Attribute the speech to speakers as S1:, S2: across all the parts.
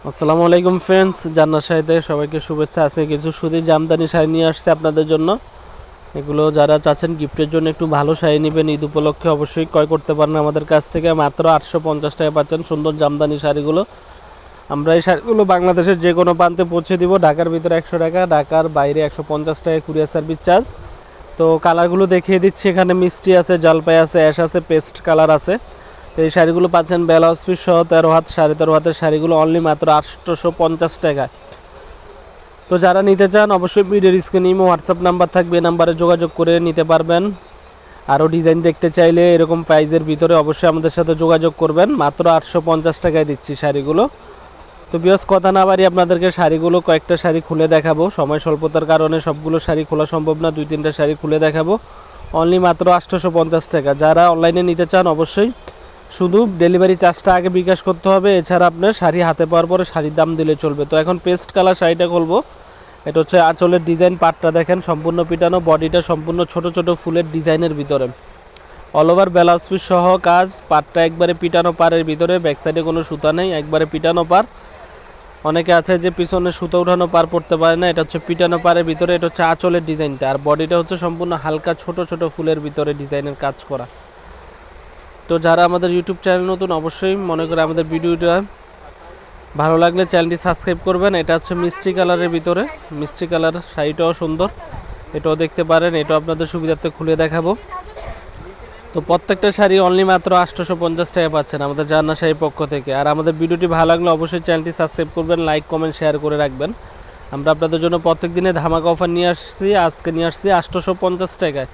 S1: আসসালামু আলাইকুম ফ্রেন্ডস, জান্নাত শাড়িতে সবাইকে শুভেচ্ছা। আজকে কিছু সুতি জামদানি শাড়ি নিয়ে আসছে আপনাদের জন্য। এগুলো যারা চাচ্ছেন গিফটের জন্য একটু ভালো শাড়ি নেবেন, ঈদ উপলক্ষে অবশ্যই ক্রয় করতে পারেন আমাদের কাছ থেকে। মাত্র 850 টাকা পাচ্ছেন সুন্দর জামদানি শাড়িগুলো। আমরা এই শাড়িগুলো বাংলাদেশের যে কোনো প্রান্তে পৌঁছে দিব। ঢাকার ভিতরে 100 টাকা, ঢাকার বাইরে 150 টাকা কুরিয়ার সার্ভিস চার্জ। তো কালারগুলো দেখিয়ে দিচ্ছি। এখানে মিষ্টি আছে, জলপাই আছে, অ্যাশ আছে, পেস্ট কালার আছে। তো এই শাড়িগুলো পাচ্ছেন ব্লাউজ পিস সহ 13 হাত 13.5 হাতের শাড়িগুলো অনলি মাত্র 850 টাকায়। তো যারা নিতে চান অবশ্যই ভিডিওর স্ক্রিনে হোয়াটসঅ্যাপ নাম্বার থাকবে, নাম্বারে যোগাযোগ করে নিতে পারবেন। আরও ডিজাইন দেখতে চাইলে এরকম প্রাইজের ভিতরে অবশ্যই আমাদের সাথে যোগাযোগ করবেন। মাত্র 850 টাকায় দিচ্ছি শাড়িগুলো। তো বিয়স কথা না বাড়ি আপনাদেরকে শাড়িগুলো কয়েকটা শাড়ি খুলে দেখাবো। সময় স্বল্পতার কারণে সবগুলো শাড়ি খোলা সম্ভব না, 2-3টা শাড়ি খুলে দেখাবো অনলি মাত্র 850 টাকা। যারা অনলাইনে নিতে চান অবশ্যই শুধু ডেলিভারি চার্জটা আগে বিকাশ করতে হবে। এছাড়া আপনার শাড়ি হাতে পাওয়ার পরে শাড়ির দাম দিলে চলবে। তো এখন পেস্ট কালার শাড়িটা খুলবো। এটা হচ্ছে আঁচলের ডিজাইন, পাটটা দেখেন সম্পূর্ণ পিটানো, বডিটা সম্পূর্ণ ছোট ছোট ফুলের ডিজাইনের ভিতরে, অল ওভার ব্লাউজ পিস সহ কাজ। পাটটা একবারে পিটানো পাড়ের ভিতরে, ব্যাক সাইডে কোনো সুতা নেই, একবারে পিটানো পাড়। অনেকে আছে যে পিছনে সুতো উঠানো পার পড়তে পারে না, এটা হচ্ছে পিটানো পাড়ের ভিতরে। এটা হচ্ছে আঁচলের ডিজাইনটা, আর বডিটা হচ্ছে সম্পূর্ণ হালকা ছোট ছোট ফুলের ভিতরে ডিজাইনের কাজ করা। তো যারা আমাদের ইউটিউব চ্যানেল নতুন অবশ্যই মনে করে আমাদের ভিডিওটা ভালো লাগলে চ্যানেলটি সাবস্ক্রাইব করবেন। এটা হচ্ছে মিষ্টি কালারের ভিতরে, মিষ্টি কালার শাড়িটাও সুন্দর, এটাও দেখতে পারেন। এটাও আপনাদের সুবিধার্থে খুলে দেখাবো। তো প্রত্যেকটা শাড়ি অনলি মাত্র 850 টাকা পাচ্ছেন আমাদের জান্নাত শাড়ির পক্ষ থেকে। আর আমাদের ভিডিওটি ভালো লাগলে অবশ্যই চ্যানেলটি সাবস্ক্রাইব করবেন, লাইক কমেন্ট শেয়ার করে রাখবেন। আমরা আপনাদের জন্য প্রত্যেক দিনে ধামাকা অফার নিয়ে আসছি। আজকে নিয়ে আসছি 850 টাকায়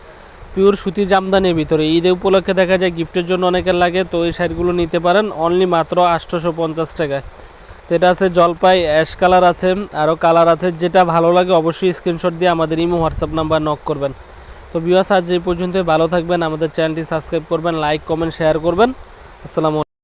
S1: পিওর সুতি জামদানির ভিতরে। ঈদে উপলক্ষে দেখা যায় গিফটের জন্য অনেকের লাগে, তো এই শাড়িগুলো নিতে পারেন অনলি মাত্র 850 টাকায়। তো এটা আছে জলপাই, অ্যাশ কালার আছে, আরও কালার আছে। যেটা ভালো লাগে অবশ্যই স্ক্রিনশট দিয়ে আমাদের ইমো হোয়াটসঅ্যাপ নাম্বার নক করবেন। তো ভিউয়ার্স, আজ এই পর্যন্ত ভালো থাকবেন, আমাদের চ্যানেলটি সাবস্ক্রাইব করবেন, লাইক কমেন্ট শেয়ার করবেন। আসসালামু